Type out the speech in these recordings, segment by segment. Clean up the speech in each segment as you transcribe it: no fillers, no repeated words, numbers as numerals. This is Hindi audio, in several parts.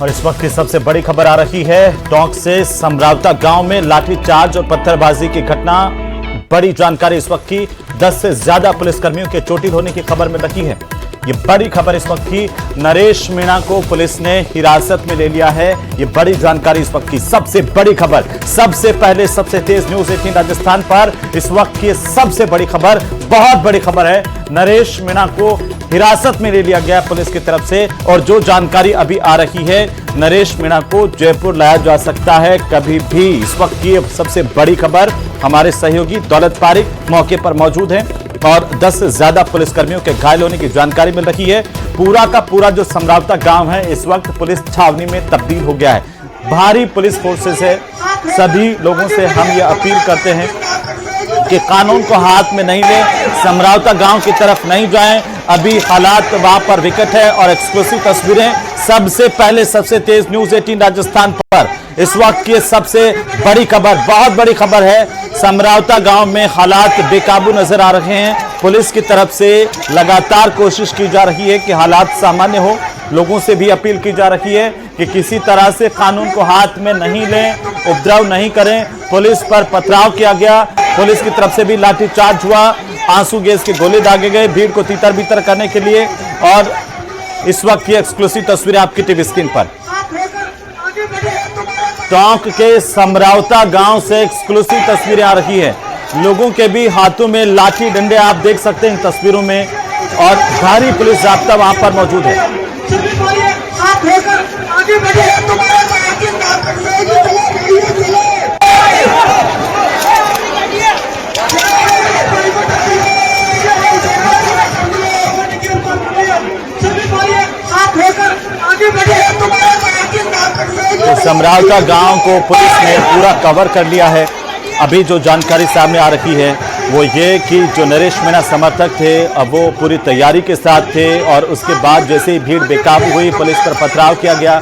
और इस वक्त की सबसे बड़ी खबर आ रही है टोंक से समरावता गांव में लाठीचार्ज और पत्थरबाजी की घटना। बड़ी जानकारी इस वक्त की, 10 से ज्यादा पुलिसकर्मियों के चोटिल होने की खबर मिल रही है। ये बड़ी खबर इस वक्त की, नरेश मीणा को पुलिस ने हिरासत में ले लिया है। ये बड़ी जानकारी इस वक्त की सबसे बड़ी खबर, सबसे पहले सबसे तेज न्यूज 18 राजस्थान पर इस वक्त की सबसे बड़ी खबर, बहुत बड़ी खबर है। नरेश मीणा को हिरासत में ले लिया गया पुलिस की तरफ से और जो जानकारी अभी आ रही है, नरेश मीणा को जयपुर लाया जा सकता है कभी भी। इस वक्त की सबसे बड़ी खबर, हमारे सहयोगी दौलत पारिक मौके पर मौजूद हैं और 10 से ज्यादा पुलिसकर्मियों के घायल होने की जानकारी मिल रही है। पूरा का पूरा जो समरावता गांव है इस वक्त पुलिस छावनी में तब्दील हो गया है। भारी पुलिस फोर्सेस है। सभी लोगों से हम ये अपील करते हैं कि कानून को हाथ में नहीं लें, समरावता गांव की तरफ नहीं जाएं। अभी हालात वहां पर विकट है और एक्सक्लूसिव तस्वीरें सबसे पहले सबसे तेज न्यूज 18 राजस्थान पर इस वक्त की सबसे बड़ी खबर, बहुत बड़ी खबर है। समरावता गांव में हालात बेकाबू नजर आ रहे हैं। पुलिस की तरफ से लगातार कोशिश की जा रही है कि हालात सामान्य हो। लोगों से भी अपील की जा रही है कि किसी तरह से कानून को हाथ में नहीं लें, उपद्रव नहीं करें। पुलिस पर पथराव किया गया, पुलिस की तरफ से भी लाठीचार्ज हुआ, आंसू गैस के गोले दागे गए भीड़ को तीतर बीतर करने के लिए। और इस वक्त की एक्सक्लूसिव तस्वीरें आपकी टीवी स्क्रीन पर टोंक के समरावता गांव से एक्सक्लूसिव तस्वीरें आ रही है। लोगों के भी हाथों में लाठी डंडे आप देख सकते हैं इन तस्वीरों में और भारी पुलिस जाब्ता वहां पर मौजूद है। समरावता गांव को पुलिस ने पूरा कवर कर लिया है। अभी जो जानकारी सामने आ रही है वो ये कि जो नरेश मीणा समर्थक थे अब वो पूरी तैयारी के साथ थे और उसके बाद जैसे ही भीड़ बेकाबू हुई पुलिस पर पथराव किया गया।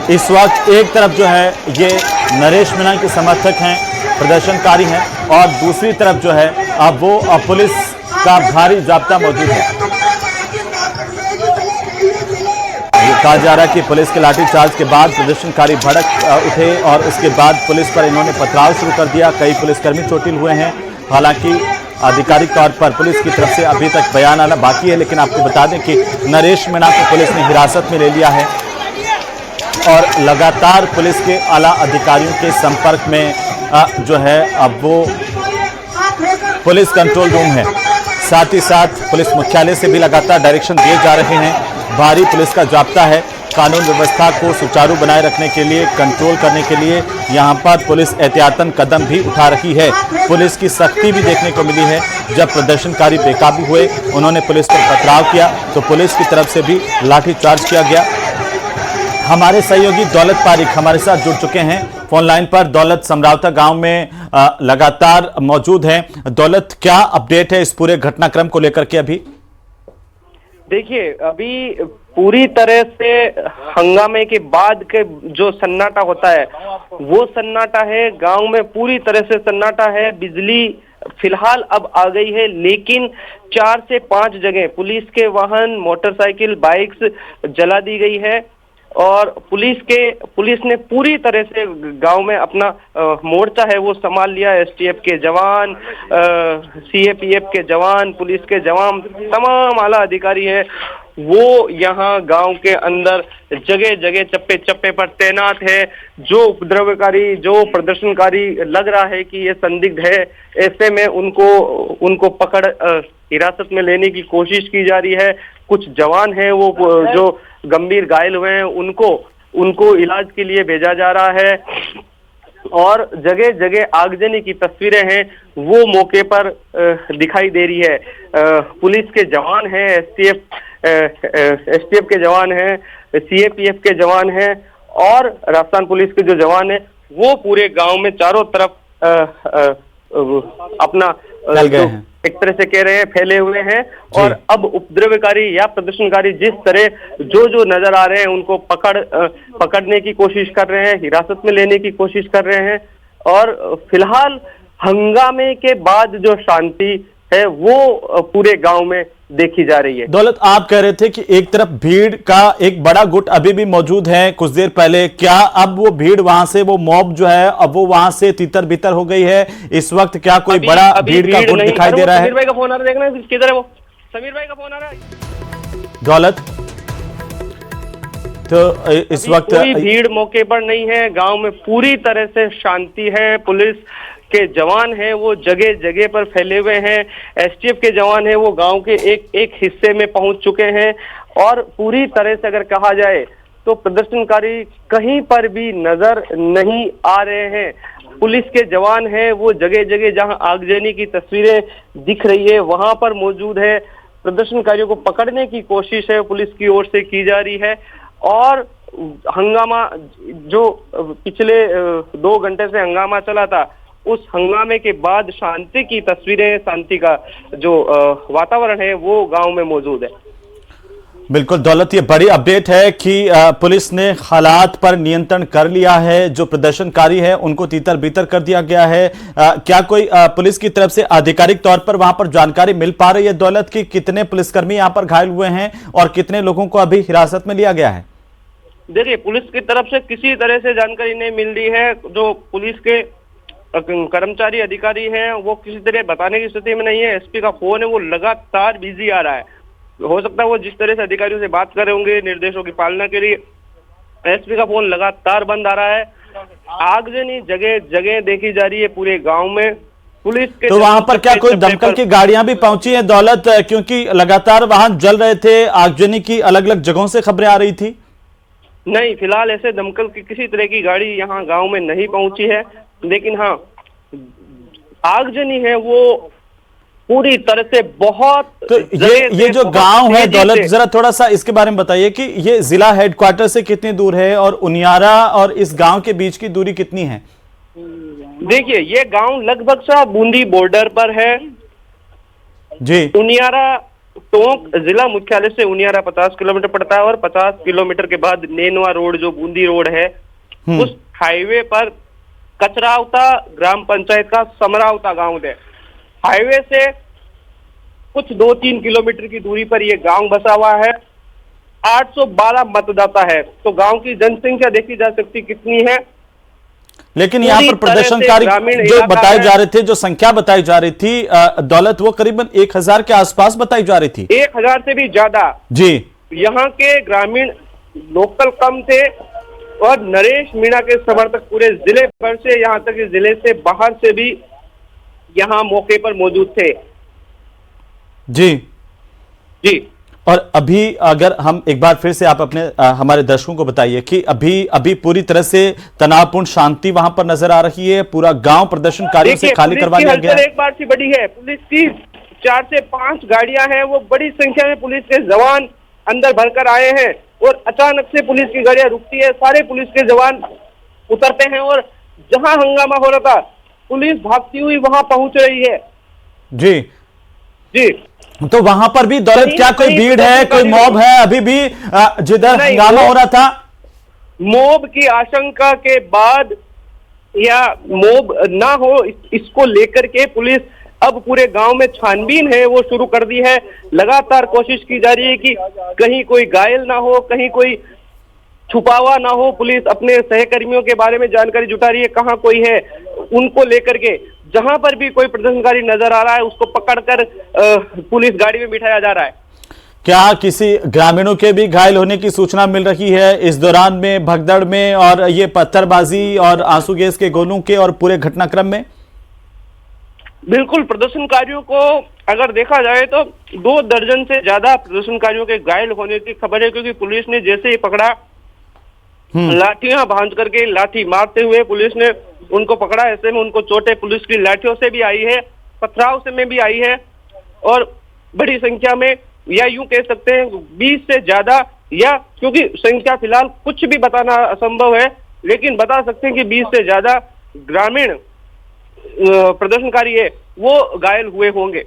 इस वक्त एक तरफ जो है ये नरेश मीणा के समर्थक हैं, प्रदर्शनकारी हैं और दूसरी तरफ जो है अब वो पुलिस का भारी जाब्ता मौजूद है। कहा जा रहा है कि पुलिस के लाठीचार्ज के बाद प्रदर्शनकारी भड़क उठे और उसके बाद पुलिस पर इन्होंने पथराव शुरू कर दिया। कई पुलिसकर्मी चोटिल हुए हैं। हालांकि आधिकारिक तौर पर पुलिस की तरफ से अभी तक बयान आना बाकी है, लेकिन आपको बता दें कि नरेश मीणा को पुलिस ने हिरासत में ले लिया है और लगातार पुलिस के आला अधिकारियों के संपर्क में जो है अब वो पुलिस कंट्रोल रूम है। साथ ही साथ पुलिस मुख्यालय से भी लगातार डायरेक्शन दिए जा रहे हैं। भारी पुलिस का जाब्ता है। कानून व्यवस्था को सुचारू बनाए रखने के लिए, कंट्रोल करने के लिए यहां पर पुलिस एहतियातन कदम भी उठा रही है। पुलिस की सख्ती भी देखने को मिली है। जब प्रदर्शनकारी बेकाबू हुए, उन्होंने पुलिस पर पथराव किया तो पुलिस की तरफ से भी लाठीचार्ज किया गया। हमारे सहयोगी दौलत पारिक हमारे साथ जुड़ चुके हैं फोन लाइन पर। दौलत समरावता गांव में लगातार मौजूद हैं। दौलत, क्या अपडेट है इस पूरे घटनाक्रम को लेकर के? अभी देखिए, अभी पूरी तरह से हंगामे के बाद के जो सन्नाटा होता है वो सन्नाटा है। गांव में पूरी तरह से सन्नाटा है। बिजली फिलहाल अब आ गई है, लेकिन 4 से 5 जगह पुलिस के वाहन, मोटरसाइकिल, बाइक्स जला दी गई है और पुलिस ने पूरी तरह से गांव में अपना मोर्चा है वो संभाल लिया। एसटीएफ के जवान, सीएपीएफ के जवान, पुलिस के जवान, तमाम आला अधिकारी हैं वो यहाँ गांव के अंदर जगह जगह चप्पे चप्पे पर तैनात है। जो उपद्रवकारी, जो प्रदर्शनकारी लग रहा है कि ये संदिग्ध है, ऐसे में उनको पकड़ हिरासत में लेने की कोशिश की जा रही है। कुछ जवान हैं वो जो गंभीर घायल हुए हैं उनको इलाज के लिए भेजा जा रहा है और जगह जगह आगजनी की तस्वीरें हैं वो मौके पर दिखाई दे रही है। पुलिस के जवान हैं, एसटीएफ के जवान हैं, सीएपीएफ के जवान हैं और राजस्थान पुलिस के जो जवान हैं वो पूरे गांव में चारों तरफ अपना एक तरह से कह रहे हैं फैले हुए हैं और अब उपद्रवकारी या प्रदर्शनकारी जिस तरह जो नजर आ रहे हैं उनको पकड़ने की कोशिश कर रहे हैं, हिरासत में लेने की कोशिश कर रहे हैं और फिलहाल हंगामे के बाद जो शांति है वो पूरे गांव में देखी जा रही है। दौलत, आप कह रहे थे कि एक तरफ भीड़ का एक बड़ा गुट अभी भी मौजूद है कुछ देर पहले, क्या अब वो भीड़ वहां से, वो मॉब जो है अब वो वहां से तितर बितर हो गई है? इस वक्त क्या कोई बड़ा भीड़ का गुट दिखाई दे रहा है? समीर भाई का फोन आ रहा है, देखना किधर है वो, समीर भाई का फोन आ रहा है। दौलत, तो इस वक्त कोई भीड़ मौके पर नहीं है, गांव में पूरी तरह से शांति है। पुलिस के जवान हैं वो जगह जगह पर फैले हुए हैं, एसटीएफ के जवान हैं वो गांव के एक एक हिस्से में पहुंच चुके हैं, और पूरी तरह से अगर कहा जाए तो प्रदर्शनकारी कहीं पर भी नजर नहीं आ रहे हैं। पुलिस के जवान हैं वो जगह जगह जहां आगजनी की तस्वीरें दिख रही है वहां पर मौजूद है। प्रदर्शनकारियों को पकड़ने की कोशिश है पुलिस की ओर से की जा रही है, और हंगामा जो पिछले 2 घंटे से हंगामा चला था, उस हंगामे के बाद शांति की तस्वीरें, शांति का जो वातावरण है वो गांव में मौजूद है। बिल्कुल दौलत, ये बड़ी अपडेट है कि पुलिस ने हालात पर नियंत्रण कर लिया है। जो प्रदर्शनकारी है उनको तीतर बीतर कर दिया गया है। क्या कोई पुलिस की तरफ से आधिकारिक तौर पर वहां पर जानकारी मिल पा रही है दौलत कि कितने पुलिसकर्मी यहां पर घायल हुए हैं और कितने लोगों को अभी हिरासत में लिया गया है? देखिए, पुलिस की तरफ से किसी तरह से जानकारी नहीं मिल रही है। जो पुलिस के कर्मचारी अधिकारी हैं वो किसी तरह बताने की स्थिति में नहीं है। एसपी का फोन है वो लगातार बिजी आ रहा है। हो सकता है वो जिस तरह से अधिकारियों से बात कर रहे होंगे निर्देशों की पालना के लिए, एसपी का फोन लगातार बंद आ रहा है। आगजनी जगह जगह देखी जा रही है पूरे गांव में। पुलिस के तो वहां पर क्या कोई दमकल की गाड़ियां भी पहुंची हैं दौलत, क्योंकि लगातार वाहन जल रहे थे, आगजनी की अलग अलग जगहों से खबरें आ रही थी? नहीं, फिलहाल ऐसे दमकल की किसी तरह की गाड़ी यहाँ गांव में नहीं पहुंची है, लेकिन हाँ आगजनी है वो पूरी तरह से बहुत। तो ये जो गांव है दौलत, जरा थोड़ा सा इसके बारे में बताइए कि ये जिला हेडक्वार्टर से कितनी दूर है और उनियारा और इस गांव के बीच की दूरी कितनी है? देखिए, ये गांव लगभग सा बूंदी बॉर्डर पर है जी। उनियारा टोंक जिला मुख्यालय से उनियारा 50 किलोमीटर पड़ता है, और 50 किलोमीटर के बाद नेनवा रोड जो बूंदी रोड है उस हाईवे पर कचरावता ग्राम पंचायत का समरावता गांव है। हाईवे से कुछ 2-3 किलोमीटर की दूरी पर यह गांव बसा हुआ है। 812 मतदाता है, तो गांव की जनसंख्या देखी जा सकती कितनी है। लेकिन यहाँ पर प्रदर्शनकारी जो बताए जा रहे थे, जो संख्या बताई जा रही थी दौलत, वो करीबन 1000 के आसपास बताई जा रही थी। 1000 से भी ज्यादा जी। यहाँ के ग्रामीण लोकल कम थे, और नरेश मीणा के समर्थक पूरे जिले भर से, यहाँ तक कि जिले से बाहर से भी यहाँ मौके पर मौजूद थे जी। जी। और अभी अगर हम एक बार फिर से आप अपने हमारे दर्शकों को बताइए कि अभी पूरी तरह से तनावपूर्ण शांति वहां पर नजर आ रही है, पूरा गांव प्रदर्शनकारियों से खाली करवा दिया गया है। एक बार से बड़ी है, पुलिस की 4 से 5 गाड़ियां हैं, वो बड़ी संख्या में पुलिस के जवान अंदर भरकर आए हैं, और अचानक से पुलिस की गाड़ियां रुकती है, सारे पुलिस के जवान उतरते हैं, और जहां हंगामा हो रहा था पुलिस भागती हुई वहां पहुंच रही है जी। जी। तो वहां पर भी दौलत क्या कोई भीड़ है, कोई मॉब है अभी भी जिधर हंगामा हो रहा था? मॉब की आशंका के बाद या मॉब ना हो इसको लेकर के पुलिस अब पूरे गांव में छानबीन है वो शुरू कर दी है। लगातार कोशिश की जा रही है कि कहीं कोई घायल ना हो, कहीं कोई छुपावा ना हो। पुलिस अपने सहकर्मियों के बारे में जानकारी जुटा रही है, कहाँ कोई है उनको लेकर के। जहां पर भी कोई प्रदर्शनकारी नजर आ रहा है उसको पकड़कर पुलिस गाड़ी में बिठाया जा रहा है। क्या किसी ग्रामीणों के भी घायल होने की सूचना मिल रही है इस दौरान में, भगदड़ में और ये पत्थरबाजी और आंसू गैस के गोलों के और पूरे घटनाक्रम में? बिल्कुल, प्रदर्शनकारियों को अगर देखा जाए तो 2 दर्जन से ज्यादा प्रदर्शनकारियों के घायल होने की खबर है, क्योंकि पुलिस ने जैसे ही पकड़ा लाठियां बांध करके, लाठी मारते हुए पुलिस ने उनको पकड़ा। ऐसे में उनको चोटें पुलिस की लाठियों से भी आई है, पथराव से में भी आई है, और बड़ी संख्या में, या यूं कह सकते हैं 20 से ज्यादा, या क्योंकि संख्या फिलहाल कुछ भी बताना असंभव है, लेकिन बता सकते हैं कि 20 से ज्यादा ग्रामीण प्रदर्शनकारी है वो घायल हुए होंगे।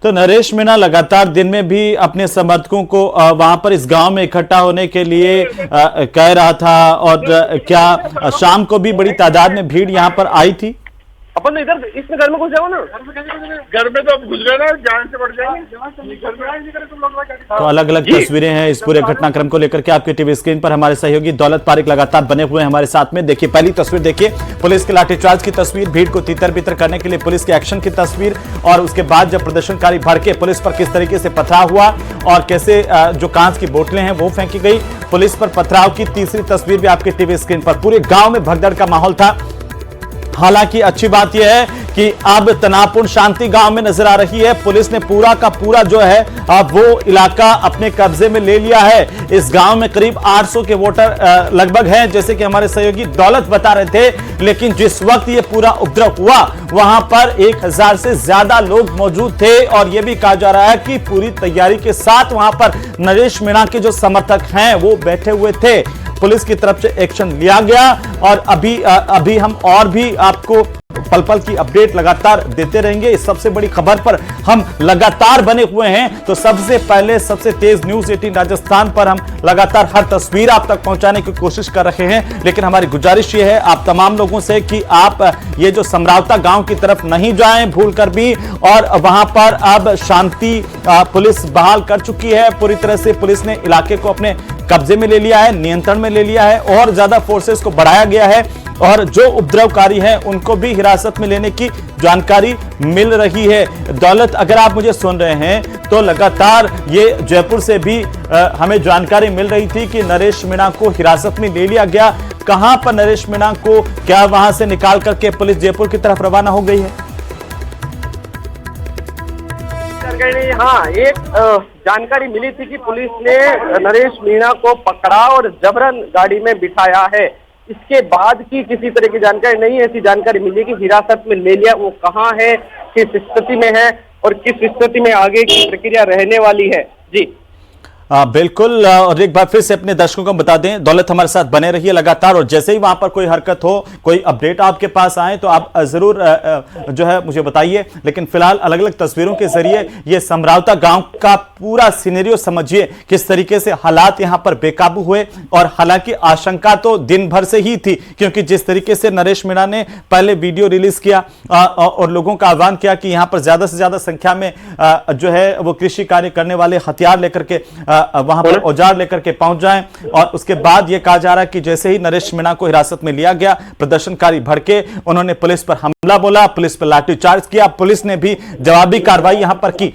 तो नरेश मीणा लगातार दिन में भी अपने समर्थकों को वहां पर इस गांव में इकट्ठा होने के लिए कह रहा था, और क्या शाम को भी बड़ी तादाद में भीड़ यहां पर आई थी? अपन तो इधर इसमें घर में घुस जाओ ना। घर में तो अब घुस गए ना, जान से बढ़ जाएंगे। तो अलग अलग तस्वीरें हैं इस पूरे घटनाक्रम को लेकर के आपके टीवी स्क्रीन पर हमारे सहयोगी दौलत पारिक लगातार बने हुए हैं हमारे साथ में। देखिए पहली तस्वीर देखिए, पुलिस के लाठीचार्ज की तस्वीर, भीड़ को तितर बितर करने के लिए पुलिस के एक्शन की तस्वीर, और उसके बाद जब प्रदर्शनकारी भड़के पुलिस पर किस तरीके से पथराव हुआ और कैसे जो कांच की बोतलें हैं वो फेंकी गई, पुलिस पर पथराव की तीसरी तस्वीर भी आपके टीवी स्क्रीन पर। पूरे गांव में भगदड़ का माहौल था। हालांकि अच्छी बात यह है कि अब तनावपूर्ण शांति गांव में नजर आ रही है। पुलिस ने पूरा का पूरा जो है अब वो इलाका अपने कब्जे में ले लिया है। इस गांव में करीब 800 के वोटर लगभग हैं, जैसे कि हमारे सहयोगी दौलत बता रहे थे। लेकिन जिस वक्त ये पूरा उपद्रव हुआ वहां पर 1000 से ज्यादा लोग मौजूद थे, और यह भी कहा जा रहा है कि पूरी तैयारी के साथ वहां पर नरेश मीणा के जो समर्थक हैं वो बैठे हुए थे। पुलिस की तरफ से एक्शन लिया गया, और अभी हम और भी आपको पल पल की अपडेट लगातार देते रहेंगे। इस सबसे बड़ी खबर पर हम लगातार बने हुए हैं। तो सबसे पहले सबसे तेज न्यूज 18 राजस्थान पर हम लगातार हर तस्वीर आप तक पहुंचाने की कोशिश कर रहे हैं। लेकिन हमारी गुजारिश ये है आप तमाम लोगों से कि आप ये जो समरावता गांव की तरफ नहीं जाएं भूल कर भी, और वहां पर अब शांति पुलिस बहाल कर चुकी है। पूरी तरह से पुलिस ने इलाके को अपने कब्जे में ले लिया है, नियंत्रण में ले लिया है, और ज्यादा फोर्सेस को बढ़ाया गया है, और जो उपद्रवकारी हैं उनको भी हिरासत में लेने की जानकारी मिल रही है। दौलत, अगर आप मुझे सुन रहे हैं तो लगातार ये जयपुर से भी हमें जानकारी मिल रही थी कि नरेश मीणा को हिरासत में ले लिया गया। कहां पर नरेश मीणा को, क्या वहां से निकाल करके पुलिस जयपुर की तरफ रवाना हो गई है? हाँ, एक जानकारी मिली थी कि पुलिस ने नरेश मीणा को पकड़ा और जबरन गाड़ी में बिठाया है। इसके बाद की किसी तरह की जानकारी नहीं है। ऐसी जानकारी मिली कि हिरासत में ले लिया, वो कहाँ है, किस स्थिति में है और किस स्थिति में आगे की प्रक्रिया रहने वाली है। जी बिल्कुल, और एक बार फिर से अपने दर्शकों को बता दें, दौलत हमारे साथ बने रहिए लगातार, और जैसे ही वहां पर कोई हरकत हो, कोई अपडेट आपके पास आए तो आप जरूर जो है मुझे बताइए। लेकिन फिलहाल अलग अलग तस्वीरों के जरिए ये समरावता गांव का पूरा सिनेरियो समझिए, किस तरीके से हालात यहां पर बेकाबू हुए। और हालांकि आशंका तो दिन भर से ही थी, क्योंकि जिस तरीके से नरेश मीणा ने पहले वीडियो रिलीज किया और लोगों का आह्वान किया कि यहां पर ज्यादा से ज्यादा संख्या में जो है वो कृषि कार्य करने वाले हथियार लेकर के वहां पर औजार लेकर के पहुंच जाएं, और उसके बाद यह कहा जा रहा है कि जैसे ही नरेश मीणा को हिरासत में लिया गया, प्रदर्शनकारी भड़के, उन्होंने पुलिस पर हमला बोला, पुलिस पर लाठीचार्ज किया, पुलिस ने भी जवाबी कार्रवाई यहां पर की।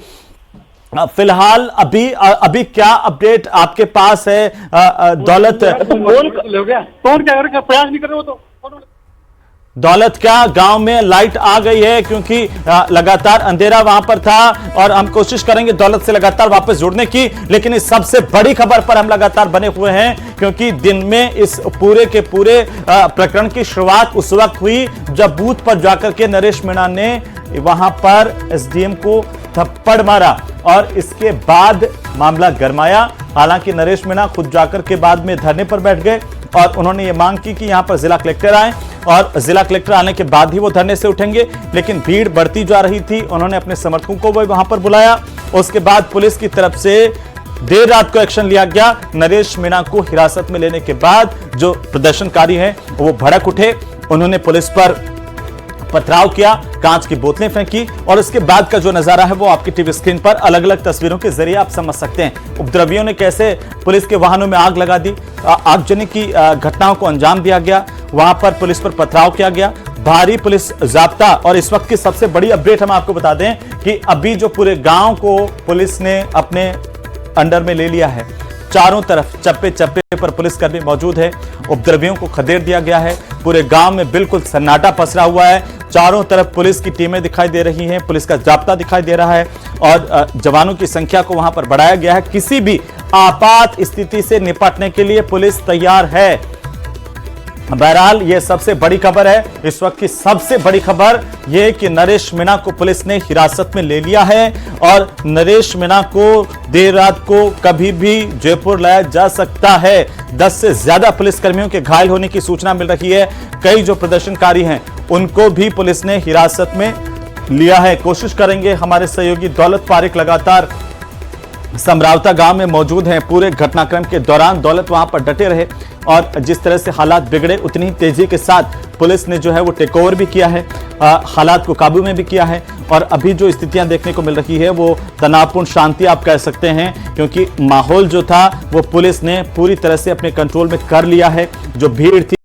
फिलहाल अभी क्या अपडेट आपके पास है दौलत? कौन क्या प्रयास नहीं कर रहे हो तो दौलत, क्या गांव में लाइट आ गई है? क्योंकि लगातार अंधेरा वहां पर था, और हम कोशिश करेंगे दौलत से लगातार वापस जुड़ने की। लेकिन इस सबसे बड़ी खबर पर हम लगातार बने हुए हैं, क्योंकि दिन में इस पूरे के पूरे प्रकरण की शुरुआत उस वक्त हुई जब बूथ पर जाकर के नरेश मीणा ने वहां पर एसडीएम को थप्पड़ मारा, और इसके बाद मामला गरमाया। हालांकि नरेश मीणा खुद जाकर के बाद में धरने पर बैठ गए, और उन्होंने ये मांग की कि यहां पर जिला कलेक्टर आए, और जिला कलेक्टर आने के बाद ही वो धरने से उठेंगे। लेकिन भीड़ बढ़ती जा रही थी, उन्होंने अपने समर्थकों को भी वहां पर बुलाया। उसके बाद पुलिस की तरफ से देर रात को एक्शन लिया गया। नरेश मीणा को हिरासत में लेने के बाद जो प्रदर्शनकारी हैं वो भड़क उठे, उन्होंने पुलिस पर पथराव किया, कांच की बोतलें फेंकी, और उसके बाद का जो नजारा है वो आपकी टीवी स्क्रीन पर अलग अलग तस्वीरों के जरिए आप समझ सकते हैं। उपद्रवियों ने कैसे पुलिस के वाहनों में आग लगा दी, आगजनी की घटनाओं को अंजाम दिया गया, वहां पर पुलिस पर पथराव किया गया, भारी पुलिस जाब्ता। और इस वक्त की सबसे बड़ी अपडेट हम आपको बता दें कि अभी जो पूरे गांव को पुलिस ने अपने अंडर में ले लिया है, चारों तरफ चप्पे चप्पे पर पुलिसकर्मी मौजूद है, उपद्रवियों को खदेड़ दिया गया है। पूरे गांव में बिल्कुल सन्नाटा पसरा हुआ है, चारों तरफ पुलिस की टीमें दिखाई दे रही हैं, पुलिस का जाब्ता दिखाई दे रहा है, और जवानों की संख्या को वहां पर बढ़ाया गया है। किसी भी आपात स्थिति से निपटने के लिए पुलिस तैयार है। बहरहाल ये सबसे बड़ी खबर है, इस वक्त की सबसे बड़ी खबर यह कि नरेश मीणा को पुलिस ने हिरासत में ले लिया है, और नरेश मीणा को देर रात को कभी भी जयपुर लाया जा सकता है। 10 से ज्यादा पुलिसकर्मियों के घायल होने की सूचना मिल रही है। कई जो प्रदर्शनकारी हैं उनको भी पुलिस ने हिरासत में लिया है। कोशिश करेंगे, हमारे सहयोगी दौलत पारिक लगातार समरावता गांव में मौजूद हैं। पूरे घटनाक्रम के दौरान दौलत वहां पर डटे रहे, और जिस तरह से हालात बिगड़े उतनी ही तेजी के साथ पुलिस ने जो है वो टेक ओवर भी किया है, हालात को काबू में भी किया है। और अभी जो स्थितियां देखने को मिल रही है वो तनावपूर्ण शांति आप कह सकते हैं, क्योंकि माहौल जो था वो पुलिस ने पूरी तरह से अपने कंट्रोल में कर लिया है। जो भीड़ थी